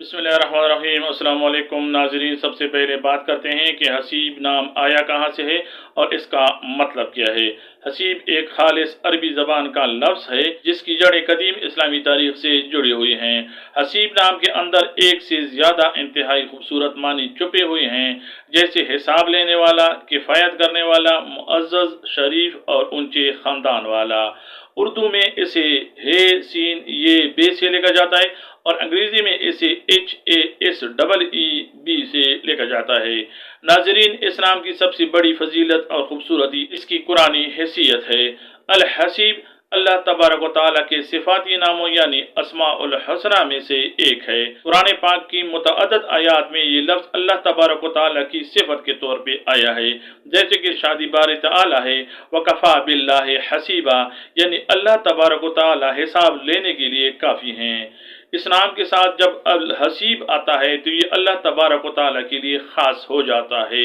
बिस्मिल्लाहिर्रहमानिर्रहीम। अस्सलाम वालेकुम नाज़रीन। सबसे पहले बात करते हैं कि हसीब नाम आया कहाँ से है और इसका मतलब क्या है। हसीब एक खालिस अरबी ज़बान का लफ्ज़ है जिसकी जड़ें कदीम इस्लामी तारीख से जुड़ी हुई हैं। हसीब नाम के अंदर एक से ज़्यादा इंतहाई खूबसूरत मानी छुपे हुए हैं, जैसे हिसाब लेने वाला, किफ़ायत करने वाला, मुअज़्ज़ज़, शरीफ और ऊंचे ख़ानदान वाला। उर्दू में इसे हे सीन ये बे से लिखा जाता है और अंग्रेजी में इसे HASEEB से लिखा जाता है। नाजरीन, इस नाम की सबसे बड़ी फजीलत और खूबसूरती इसकी कुरानी हैसियत है। अल हसीब अल्लाह तबारक व तआला के सिफाती नामों यानी अस्माउल हसना में से एक है। कुरान पाक की मुतअद्दिद आयात में ये लफ्ज़ अल्लाह तबारक व तआला की सिफत के तौर पे आया है, जैसे कि शादी बार तआला है वकफ़ा बिल्लाहि हसीबा, यानी अल्लाह तबारक व तआला हिसाब लेने के लिए काफ़ी हैं। इस नाम के साथ जब अल हसीब आता है तो ये अल्लाह तबारक व तआला के लिए ख़ास हो जाता है।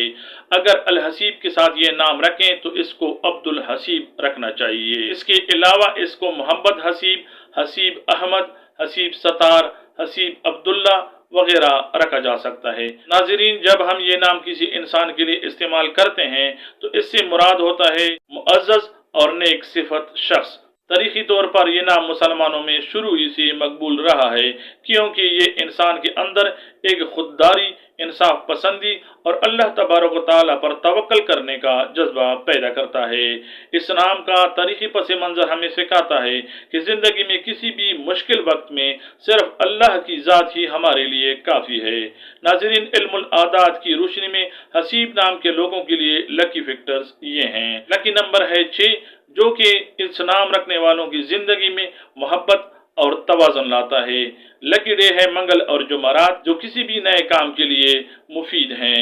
अगर अल हसीब के साथ ये नाम रखें तो इसको अब्दुल हसीब रखना चाहिए। इसके अलावा इसको मोहम्मद हसीब, हसीब अहमद, हसीब सतार, हसीब अब्दुल्ला वगैरह रखा जा सकता है। नाजरीन, जब हम ये नाम किसी इंसान के लिए इस्तेमाल करते हैं तो इससे मुराद होता है मुअज़्ज़ज़ और नेक सिफत शख्स। तारीखी तौर पर यह नाम मुसलमानों में शुरू ही से मकबूल रहा है, क्योंकि ये इंसान के अंदर एक खुददारी, इंसाफ पसंदी और अल्लाह तबारक व तआला पर तवक्कल करने का जज्बा पैदा करता है। इस नाम का तारीखी पस मंज़र हमें सिखाता है कि ज़िंदगी में किसी भी मुश्किल वक्त में सिर्फ अल्लाह की ज़ात ही हमारे लिए काफ़ी है। नाज़रीन, इल्मुल आदात की रोशनी में हसीब नाम के लोगों के लिए लकी फैक्टर्स ये हैं। लकी नंबर है 6, जो कि इस नाम रखने वालों की जिंदगी में मोहब्बत और तवाज़ुन लाता है। लकी डे है मंगल और जुमेरात, जो किसी भी नए काम के लिए मुफीद हैं।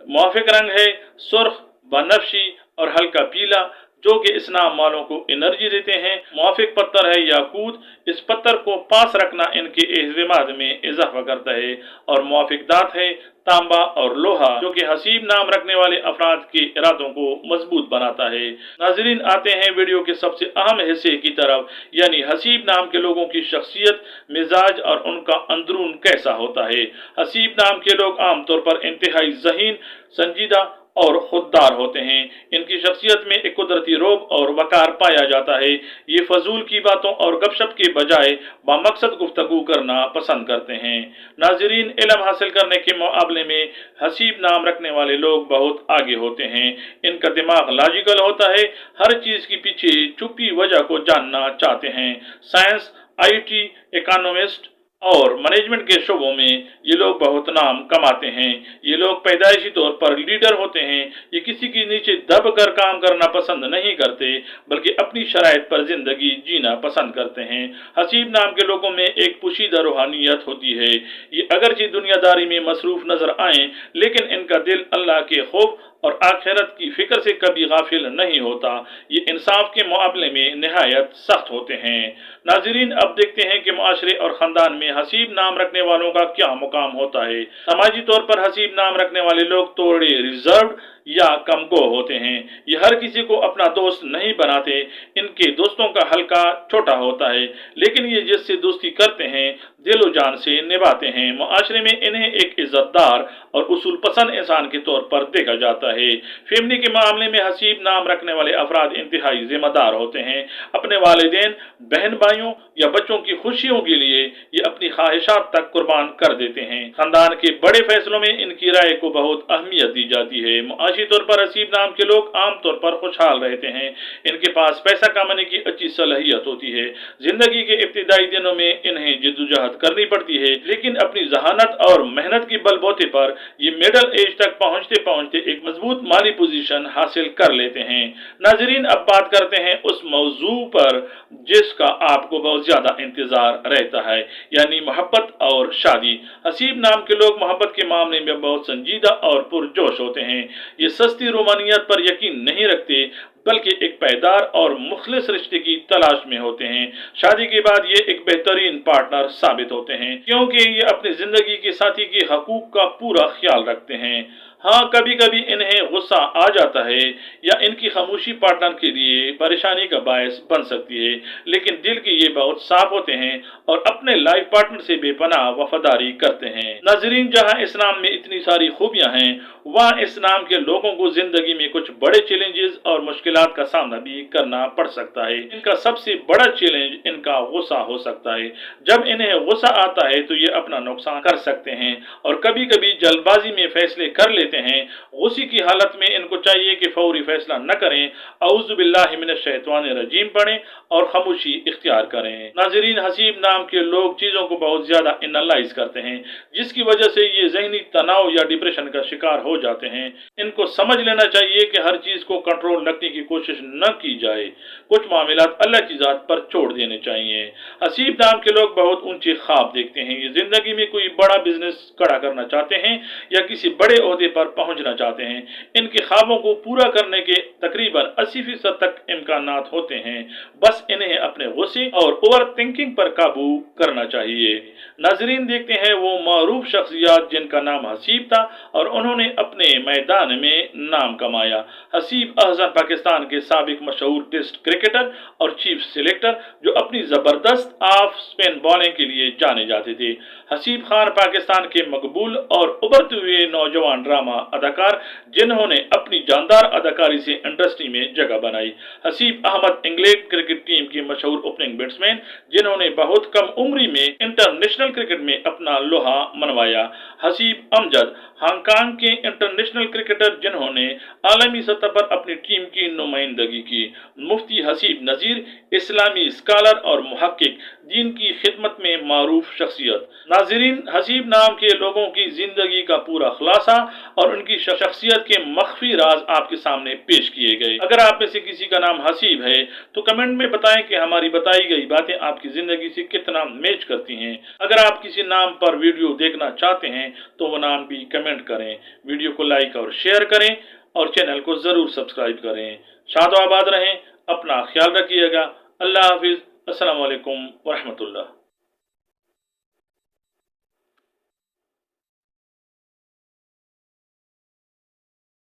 मुआफिक रंग है सुर्ख, बनफशी और हल्का पीला, जो कि इस नाम वालों को एनर्जी देते हैं। मुआफिक पत्थर है याकूत, इस पत्थर को पास रखना इनके एतमाद में इजाफा करता है। और मुआफिक दांत है तांबा और लोहा, जो कि हसीब नाम रखने वाले अफराद के इरादों को मजबूत बनाता है। नाजरीन, आते हैं वीडियो के सबसे अहम हिस्से की तरफ, यानी हसीब नाम के लोगों की शख्सियत, मिजाज और उनका अंदरून कैसा होता है। हसीब नाम के लोग आमतौर पर इंतहाई ज़हीन, संजीदा और खुददार होते हैं। इनकी शख्सियत में एक कुदरती रोब और वकार पाया जाता है। ये फजूल की बातों और गपशप के बजाय बामकसद गुफ्तगू करना पसंद करते हैं। नाजरीन, इल्म हासिल करने के मुकाबले में हसीब नाम रखने वाले लोग बहुत आगे होते हैं। इनका दिमाग लॉजिकल होता है, हर चीज के पीछे छुपी वजह को जानना चाहते हैं। साइंस, IT, इकोनॉमिस्ट और मैनेजमेंट के शोबों में ये लोग बहुत नाम कमाते हैं। ये लोग पैदाइशी तौर पर लीडर होते हैं। ये किसी के नीचे दब कर काम करना पसंद नहीं करते, बल्कि अपनी शराइत पर जिंदगी जीना पसंद करते हैं। हसीब नाम के लोगों में एक पोशीदा रूहानियत होती है। ये अगरचे दुनियादारी में मसरूफ नजर आए, लेकिन इनका दिल अल्लाह के खौफ और आखिरत की फिक्र से कभी गाफिल नहीं होता। ये इंसाफ के मामले में निहायत सख्त होते हैं। नाजरीन, अब देखते हैं कि माशरे और ख़ानदान में हसीब नाम रखने वालों का क्या मुकाम होता है। समाजी तौर पर हसीब नाम रखने वाले लोग थोड़े रिजर्व या कमगो होते हैं। ये हर किसी को अपना दोस्त नहीं बनाते। इनके दोस्तों का हल्का छोटा होता है, लेकिन ये जिससे दोस्ती करते हैं दिलो जान से निभाते हैं। मुआशरे में इन्हें एक इज्जतदार और उसूल पसंद इंसान के तौर पर देखा जाता है। फैमिली के मामले में हसीब नाम रखने वाले अफराद इंतहाई जिम्मेदार होते हैं। अपने वालिदैन, बहन भाइयों या बच्चों की खुशियों के लिए ये अपनी ख्वाहिशात तक कुर्बान कर देते हैं। खानदान के बड़े फैसलों में इनकी राय को बहुत अहमियत दी जाती है। मुआशी तौर पर हसीब नाम के लोग आमतौर पर खुशहाल रहते हैं। इनके पास पैसा कमाने की अच्छी सलाहियत होती है। जिंदगी के इब्तिदाई दिनों में इन्हें जिद्दोजहद करनी पड़ती है, लेकिन अपनी जहानत और मेहनत की बलबूते पर ये मिडल एज तक पहुंचते पहुंचते एक मजबूत माली पोजीशन हासिल कर लेते हैं। नाजरीन, अब बात करते हैं उस मौजू पर जिसका आपको बहुत ज्यादा इंतजार रहता है, यानी मोहब्बत और शादी। हसीब नाम के लोग मोहब्बत के मामले में बहुत संजीदा और पुरजोश होते हैं। ये सस्ती रोमानियत पर यकीन नहीं रखते, बल्कि एक पायदार और मुखलिस रिश्ते की तलाश में होते हैं। शादी के बाद ये एक बेहतरीन पार्टनर साबित होते हैं, क्योंकि ये अपनी जिंदगी के साथी के हकूक का पूरा ख्याल रखते हैं। हाँ, कभी कभी इन्हें गुस्सा आ जाता है या इनकी खामोशी पार्टनर के लिए परेशानी का बायस बन सकती है, लेकिन दिल के ये बहुत साफ होते हैं और अपने लाइफ पार्टनर से बेपनाह वफादारी करते हैं। नाजरीन, जहाँ इस्लाम में इतनी सारी खूबियां हैं, वहाँ इस्लाम के लोगों को जिंदगी में कुछ बड़े चैलेंजेस और मुश्किलात का सामना भी करना पड़ सकता है। इनका सबसे बड़ा चैलेंज इनका गुस्सा हो सकता है। जब इन्हें गुस्सा आता है तो ये अपना नुकसान कर सकते हैं और कभी कभी जल्दबाजी में फैसले कर लेते हैं। गुस्से की हालत में इनको चाहिए कि फौरी फैसला न करें, औज़ु बिल्लाहि मिनश शैतानिर रजीम पढ़ें और खामोशी इख्तियार करें। नाजरीन, हसीब नाम के लोग चीज़ों को बहुत ज़्यादा एनालाइज करते हैं, जिसकी वजह से ये ज़हनी तनाव या डिप्रेशन का शिकार हो जाते हैं। इनको समझ लेना चाहिए कि हर चीज़ को कंट्रोल रखने की कोशिश न की जाए, कुछ मामलात अल्लाह की ज़ात पर छोड़ देने चाहिए। हसीब नाम के लोग बहुत ऊंचे ख्वाब देखते हैं। ये जिंदगी में कोई बड़ा बिजनेस खड़ा करना चाहते हैं या किसी बड़े ओहदे पर पहुंचना चाहते हैं। इनके ख्वाबों को पूरा करने के तकरीबन 80% तक इम्कानात होते हैं, बस इन्हें अपने गुस्से और ओवर थिंकिंग पर काबू करना चाहिए। नाजरीन, देखते हैं वो मारूफ शख्सियत जिनका नाम हसीब था और उन्होंने अपने मैदान में नाम कमाया। हसीब अहसन पाकिस्तान के साबिक मशहूर टेस्ट क्रिकेटर और चीफ सिलेक्टर, जो अपनी जबरदस्त ऑफ स्पिन बॉलिंग के लिए जाने जाते थे। हसीब खान पाकिस्तान के मकबूल और उभरते हुए नौजवान ड्रामा अदाकार, जिन्होंने अपनी जानदार अदाकारी से इंडस्ट्री में जगह बनाई। Haseeb Ahmed England cricket team के मशहूर ओपनिंग बैट्समैन, जिन्होंने बहुत कम उम्र में इंटरनेशनल क्रिकेट में अपना लोहा मनवाया। हसीब अमजद हांगकांग के इंटरनेशनल क्रिकेटर, जिन्होंने आलमी सतह पर अपनी टीम की नुमाइंदगी की। मुफ्ती हसीब नजीर, इस्लामी स्कॉलर और मुहक्किक, दीन की खिदमत में मारूफ शख्सियत। नाजरीन, हसीब नाम के लोगों की जिंदगी का पूरा खुलासा और उनकी शख्सियत के मख्फी राज आपके सामने पेश किए गए। अगर आप में से किसी का नाम हसीब है तो कमेंट में बताएं कि हमारी बताई गई बातें आपकी जिंदगी से कितना मैच करती हैं। अगर आप किसी नाम पर वीडियो देखना चाहते हैं तो वो नाम भी कमेंट करें। वीडियो को लाइक और शेयर करें और चैनल को जरूर सब्सक्राइब करें। शाद आबाद रहें, अपना ख्याल रखिएगा। अल्लाह हाफिज। अस्सलाम वालेकुम व रहमतुल्लाह।